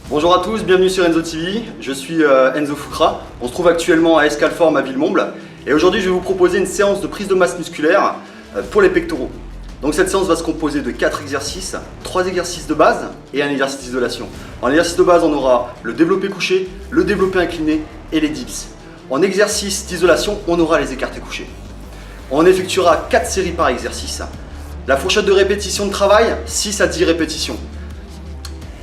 Bonjour à tous, bienvenue sur Enzo TV, je suis Enzo Foucra. On se trouve actuellement à Escalform à Villemomble et aujourd'hui je vais vous proposer une séance de prise de masse musculaire pour les pectoraux. Donc cette séance va se composer de 4 exercices, 3 exercices de base et un exercice d'isolation. En exercice de base on aura le développé couché, le développé incliné et les dips. En exercice d'isolation on aura les écartés couchés. On effectuera 4 séries par exercice. La fourchette de répétition de travail, 6 à 10 répétitions.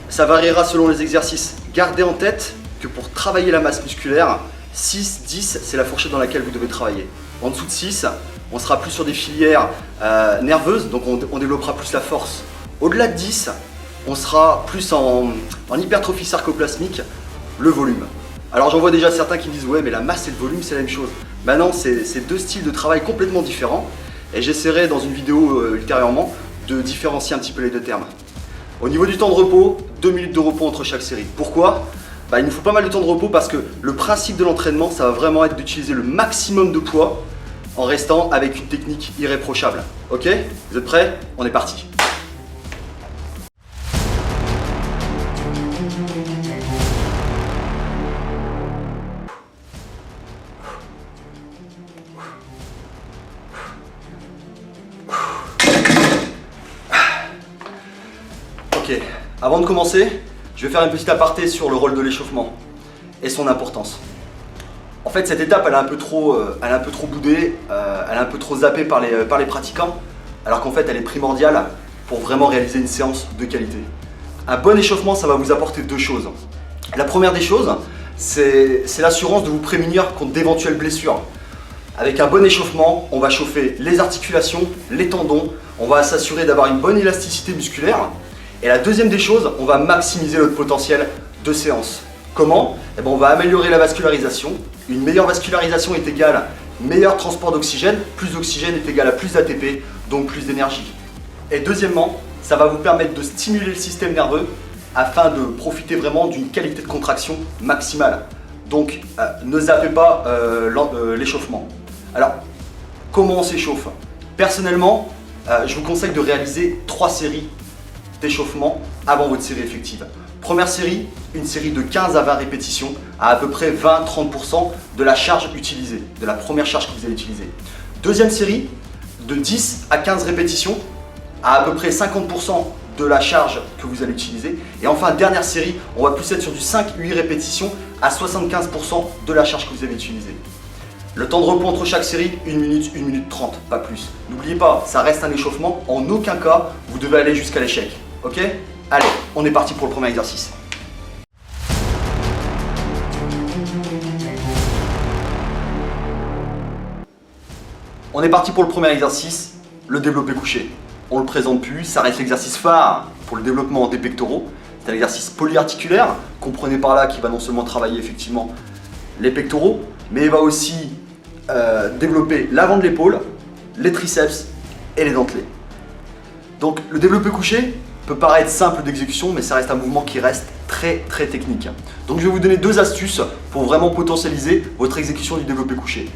Ça variera selon les exercices. Gardez en tête que pour travailler la masse musculaire, 6-10 c'est la fourchette dans laquelle vous devez travailler. En dessous de 6, on sera plus sur des filières nerveuses, donc on développera plus la force. Au-delà de 10, on sera plus en hypertrophie sarcoplasmique, le volume. Alors j'en vois déjà certains qui me disent ouais mais la masse et le volume c'est la même chose. Ben non, c'est deux styles de travail complètement différents et j'essaierai dans une vidéo ultérieurement de différencier un petit peu les deux termes. Au niveau du temps de repos, 2 minutes de repos entre chaque série. Pourquoi ? Il nous faut pas mal de temps de repos parce que le principe de l'entraînement, ça va vraiment être d'utiliser le maximum de poids en restant avec une technique irréprochable. Ok ? Vous êtes prêts ? On est parti. Ok, avant de commencer, je vais faire une petite aparté sur le rôle de l'échauffement et son importance. En fait, cette étape, elle est un peu trop boudée, elle est un peu trop zappée par les pratiquants, alors qu'en fait, elle est primordiale pour vraiment réaliser une séance de qualité. Un bon échauffement, ça va vous apporter deux choses. La première des choses, c'est l'assurance de vous prémunir contre d'éventuelles blessures. Avec un bon échauffement, on va chauffer les articulations, les tendons, on va s'assurer d'avoir une bonne élasticité musculaire. Et la deuxième des choses, on va maximiser notre potentiel de séance. Comment ? On va améliorer la vascularisation. Une meilleure vascularisation est égale à meilleur transport d'oxygène. Plus d'oxygène est égal à plus d'ATP, donc plus d'énergie. Et deuxièmement, ça va vous permettre de stimuler le système nerveux afin de profiter vraiment d'une qualité de contraction maximale. Donc ne zappez pas l'échauffement. Alors, comment on s'échauffe ? Personnellement, je vous conseille de réaliser 3 séries d'échauffement avant votre série effective. Première série, une série de 15 à 20 répétitions à peu près 20-30% de la charge utilisée, de la première charge que vous allez utiliser. Deuxième série, de 10 à 15 répétitions à peu près 50% de la charge que vous allez utiliser. Et enfin, dernière série, on va plus être sur du 5-8 répétitions à 75% de la charge que vous allez utiliser. Le temps de repos entre chaque série, 1 minute 30, pas plus. N'oubliez pas, ça reste un échauffement, en aucun cas vous devez aller jusqu'à l'échec. Ok ? Allez, on est parti pour le premier exercice. On est parti pour le premier exercice, le développé couché. On le présente plus, ça reste l'exercice phare pour le développement des pectoraux. C'est un exercice polyarticulaire, comprenez par là qu'il va non seulement travailler effectivement les pectoraux, mais il va aussi développer l'avant de l'épaule, les triceps et les dentelés. Donc le développé couché peut paraître simple d'exécution, mais ça reste un mouvement qui reste très technique. Donc je vais vous donner 2 astuces pour vraiment potentialiser votre exécution du développé couché.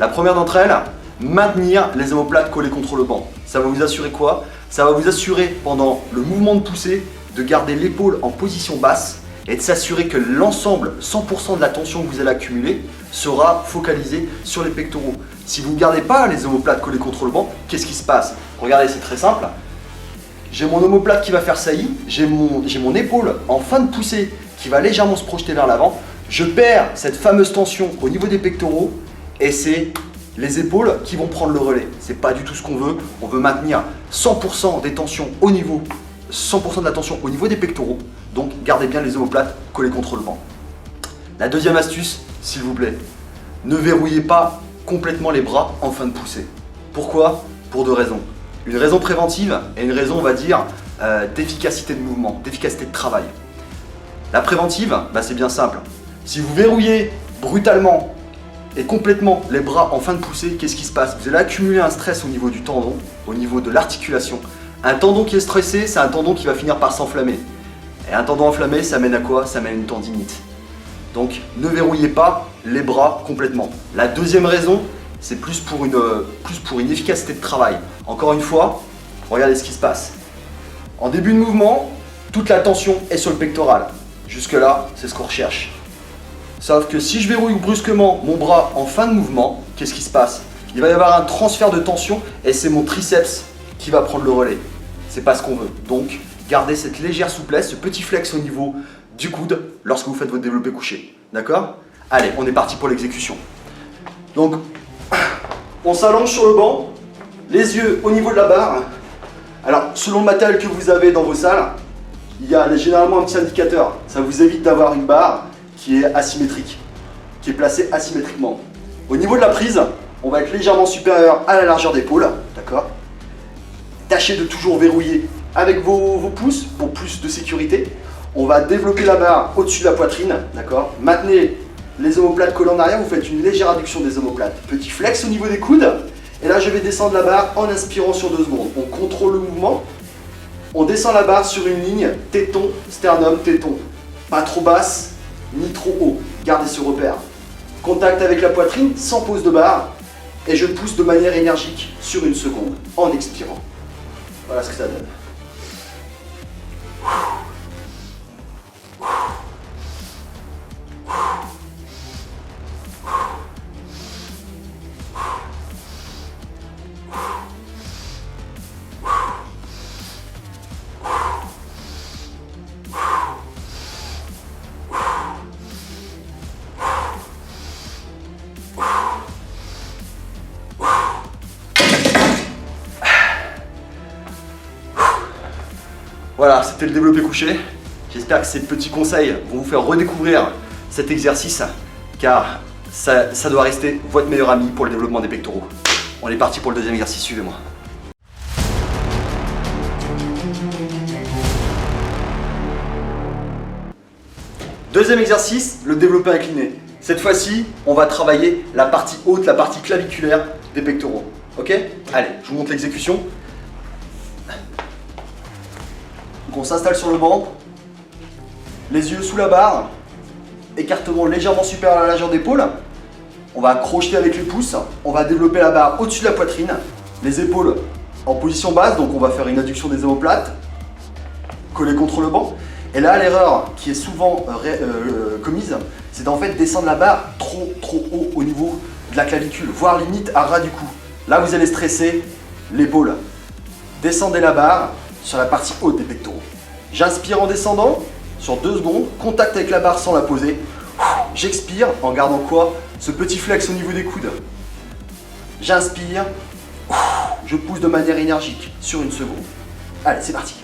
La première d'entre elles, maintenir les omoplates collées contre le banc. Ça va vous assurer quoi ? Ça va vous assurer pendant le mouvement de poussée de garder l'épaule en position basse et de s'assurer que l'ensemble, 100% de la tension que vous allez accumuler sera focalisée sur les pectoraux. Si vous ne gardez pas les omoplates collées contre le banc, qu'est-ce qui se passe ? Regardez, c'est très simple. J'ai mon omoplate qui va faire saillie, j'ai mon épaule en fin de poussée qui va légèrement se projeter vers l'avant. Je perds cette fameuse tension au niveau des pectoraux et c'est les épaules qui vont prendre le relais. C'est pas du tout ce qu'on veut. On veut maintenir 100% des tensions au niveau, 100% de la tension au niveau des pectoraux. Donc gardez bien les omoplates collées contre le banc. La deuxième astuce, s'il vous plaît, ne verrouillez pas complètement les bras en fin de poussée. Pourquoi ? Pour 2 raisons. Une raison préventive et une raison, on va dire, d'efficacité de mouvement, d'efficacité de travail. La préventive, c'est bien simple. Si vous verrouillez brutalement et complètement les bras en fin de poussée, qu'est-ce qui se passe ? Vous allez accumuler un stress au niveau du tendon, au niveau de l'articulation. Un tendon qui est stressé, c'est un tendon qui va finir par s'enflammer. Et un tendon enflammé, ça mène à quoi ? Ça mène à une tendinite. Donc ne verrouillez pas les bras complètement. La deuxième raison, c'est plus pour une efficacité de travail. Encore une fois, regardez ce qui se passe. En début de mouvement, toute la tension est sur le pectoral. Jusque là, c'est ce qu'on recherche. Sauf que si je verrouille brusquement mon bras en fin de mouvement, qu'est-ce qui se passe? Il va y avoir un transfert de tension et c'est mon triceps qui va prendre le relais. C'est pas ce qu'on veut. Donc, gardez cette légère souplesse, ce petit flex au niveau du coude lorsque vous faites votre développé couché. D'accord? Allez, on est parti pour l'exécution. Donc, on s'allonge sur le banc, les yeux au niveau de la barre. Alors, selon le matériel que vous avez dans vos salles, il y a généralement un petit indicateur. Ça vous évite d'avoir une barre qui est asymétrique, qui est placée asymétriquement. Au niveau de la prise, on va être légèrement supérieur à la largeur d'épaule, d'accord? Tâchez de toujours verrouiller avec vos pouces pour plus de sécurité. On va développer la barre au-dessus de la poitrine, d'accord? Maintenez les omoplates collées en arrière, vous faites une légère adduction des omoplates. Petit flex au niveau des coudes. Et là, je vais descendre la barre en inspirant sur 2 secondes. On contrôle le mouvement. On descend la barre sur une ligne téton, sternum, téton. Pas trop basse, ni trop haut. Gardez ce repère. Contact avec la poitrine, sans pause de barre. Et je pousse de manière énergique sur 1 seconde, en expirant. Voilà ce que ça donne. Voilà, c'était le développé couché. J'espère que ces petits conseils vont vous faire redécouvrir cet exercice, car ça doit rester votre meilleur ami pour le développement des pectoraux. On est parti pour le deuxième exercice, suivez-moi. Deuxième exercice, le développé incliné. Cette fois-ci, on va travailler la partie haute, la partie claviculaire des pectoraux. Ok? Allez, je vous montre l'exécution. Donc on s'installe sur le banc, les yeux sous la barre, écartement légèrement supérieur à la largeur d'épaule. On va crocheter avec les pouces, on va développer la barre au-dessus de la poitrine, les épaules en position basse, donc on va faire une adduction des omoplates, coller contre le banc. Et là, l'erreur qui est souvent commise, c'est d'en fait descendre la barre trop haut au niveau de la clavicule, voire limite à ras du cou. Là, vous allez stresser l'épaule. Descendez la barre sur la partie haute des pectoraux. J'inspire en descendant sur 2 secondes, contact avec la barre sans la poser. J'expire en gardant quoi? Ce petit flex au niveau des coudes. J'inspire, je pousse de manière énergique sur 1 seconde. Allez, c'est parti.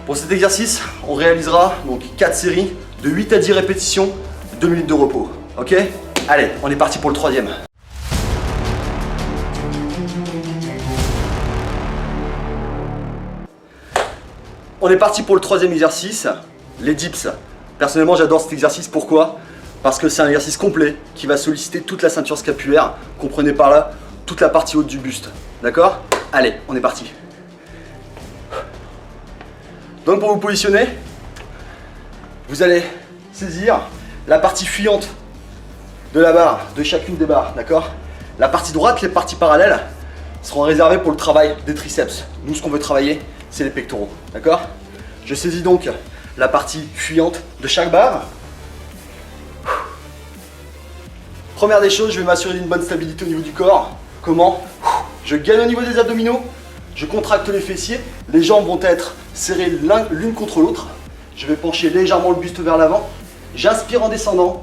Pour cet exercice, on réalisera donc 4 séries de 8 à 10 répétitions, 2 minutes de repos. Ok? Allez, on est parti pour le troisième. On est parti pour le troisième exercice, les dips. Personnellement, j'adore cet exercice. Pourquoi? Parce que c'est un exercice complet qui va solliciter toute la ceinture scapulaire. Comprenez par là toute la partie haute du buste. D'accord? Allez, on est parti. Donc pour vous positionner, vous allez saisir la partie fuyante de la barre, de chacune des barres, d'accord? La partie droite, les parties parallèles seront réservées pour le travail des triceps. Nous, ce qu'on veut travailler, c'est les pectoraux, d'accord? Je saisis donc la partie fuyante de chaque barre. Première des choses, je vais m'assurer d'une bonne stabilité au niveau du corps. Comment? Je gagne au niveau des abdominaux. Je contracte les fessiers, les jambes vont être serrées l'une contre l'autre. Je vais pencher légèrement le buste vers l'avant. J'inspire en descendant.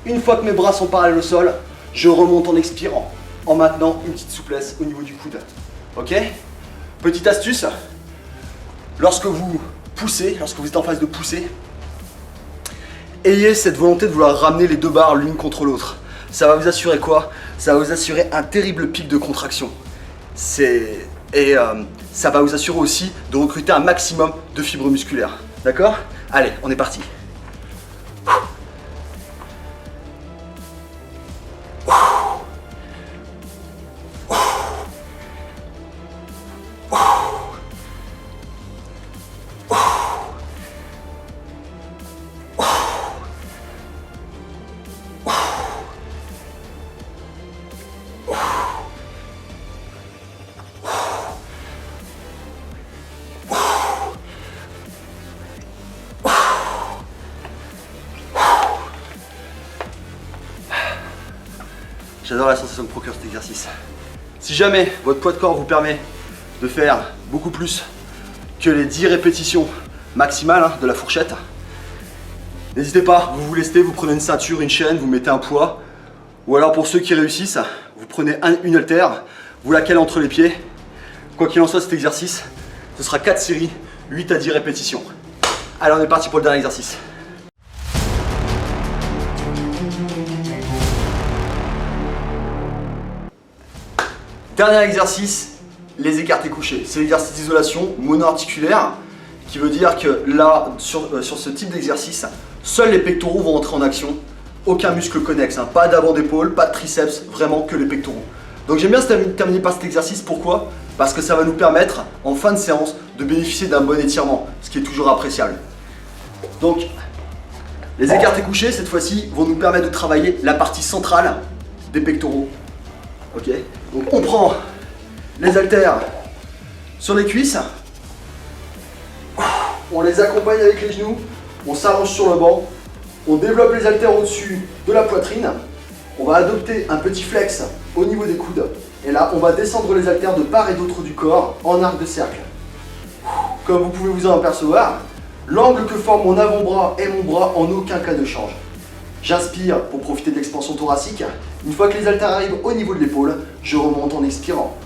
Une fois que mes bras sont parallèles au sol, je remonte en expirant, en maintenant une petite souplesse au niveau du coude. Ok? Petite astuce, lorsque vous poussez, lorsque vous êtes en phase de pousser, ayez cette volonté de vouloir ramener les 2 barres l'une contre l'autre. Ça va vous assurer quoi? Ça va vous assurer un terrible pic de contraction. Ça va vous assurer aussi de recruter un maximum de fibres musculaires. D'accord? Allez, on est parti. J'adore la sensation que procure cet exercice. Si jamais votre poids de corps vous permet de faire beaucoup plus que les 10 répétitions maximales de la fourchette, n'hésitez pas, vous vous lestez, vous prenez une ceinture, une chaîne, vous mettez un poids. Ou alors pour ceux qui réussissent, vous prenez une haltère, vous la calez entre les pieds. Quoi qu'il en soit, cet exercice, ce sera 4 séries, 8 à 10 répétitions. Allez, on est parti pour le dernier exercice. Dernier exercice, les écartés couchés. C'est l'exercice d'isolation monoarticulaire qui veut dire que là, sur ce type d'exercice, seuls les pectoraux vont entrer en action. Aucun muscle connexe, hein. Pas d'avant d'épaule, pas de triceps, vraiment que les pectoraux. Donc j'aime bien terminer par cet exercice. Pourquoi? Parce que ça va nous permettre, en fin de séance, de bénéficier d'un bon étirement, ce qui est toujours appréciable. Donc, les écartés couchés, cette fois-ci, vont nous permettre de travailler la partie centrale des pectoraux. Ok, donc on prend les haltères sur les cuisses, on les accompagne avec les genoux, on s'allonge sur le banc, on développe les haltères au-dessus de la poitrine, on va adopter un petit flex au niveau des coudes, et là on va descendre les haltères de part et d'autre du corps en arc de cercle. Comme vous pouvez vous en apercevoir, l'angle que forme mon avant-bras et mon bras en aucun cas ne change. J'inspire pour profiter de l'expansion thoracique. Une fois que les haltères arrivent au niveau de l'épaule, je remonte en expirant.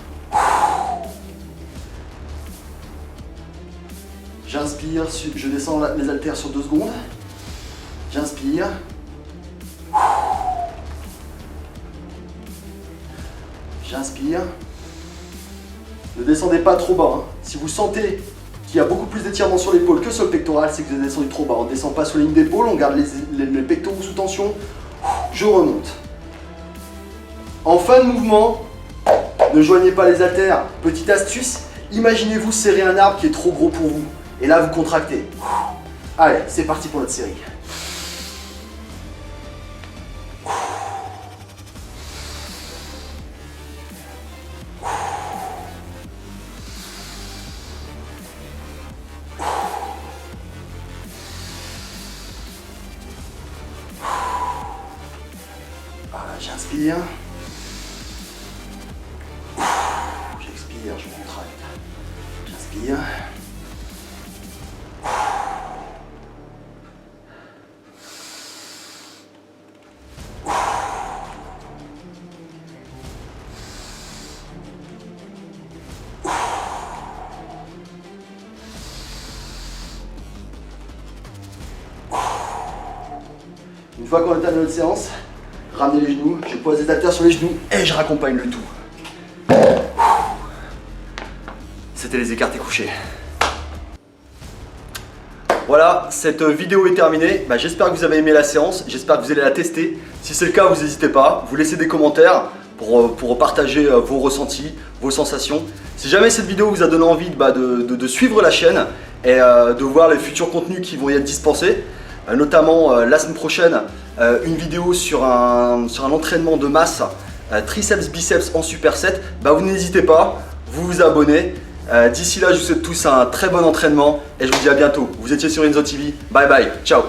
J'inspire, je descends les haltères sur 2 secondes. J'inspire. J'inspire. Ne descendez pas trop bas, hein. Si vous sentez qu'il y a beaucoup plus d'étirement sur l'épaule que sur le pectoral, c'est que vous êtes descendu trop bas. On ne descend pas sur la ligne d'épaule, on garde les pectoraux sous tension. Je remonte. En fin de mouvement, ne joignez pas les haltères. Petite astuce, imaginez-vous serrer un arbre qui est trop gros pour vous. Et là, vous contractez. Allez, c'est parti pour notre série. J'inspire. J'expire, je contracte. J'inspire. Une fois qu'on a terminé notre séance, ramenez les genoux, je pose les haltères sur les genoux et je raccompagne le tout. C'était les écartés couchés. Voilà, cette vidéo est terminée. J'espère que vous avez aimé la séance, j'espère que vous allez la tester. Si c'est le cas, vous n'hésitez pas, vous laissez des commentaires pour partager vos ressentis, vos sensations. Si jamais cette vidéo vous a donné envie de suivre la chaîne et de voir les futurs contenus qui vont y être dispensés, notamment la semaine prochaine, une vidéo sur un entraînement de masse triceps biceps en superset, vous n'hésitez pas, vous vous abonnez. D'ici là, je vous souhaite tous un très bon entraînement et je vous dis à bientôt. Vous étiez sur Enzo TV, bye bye, ciao.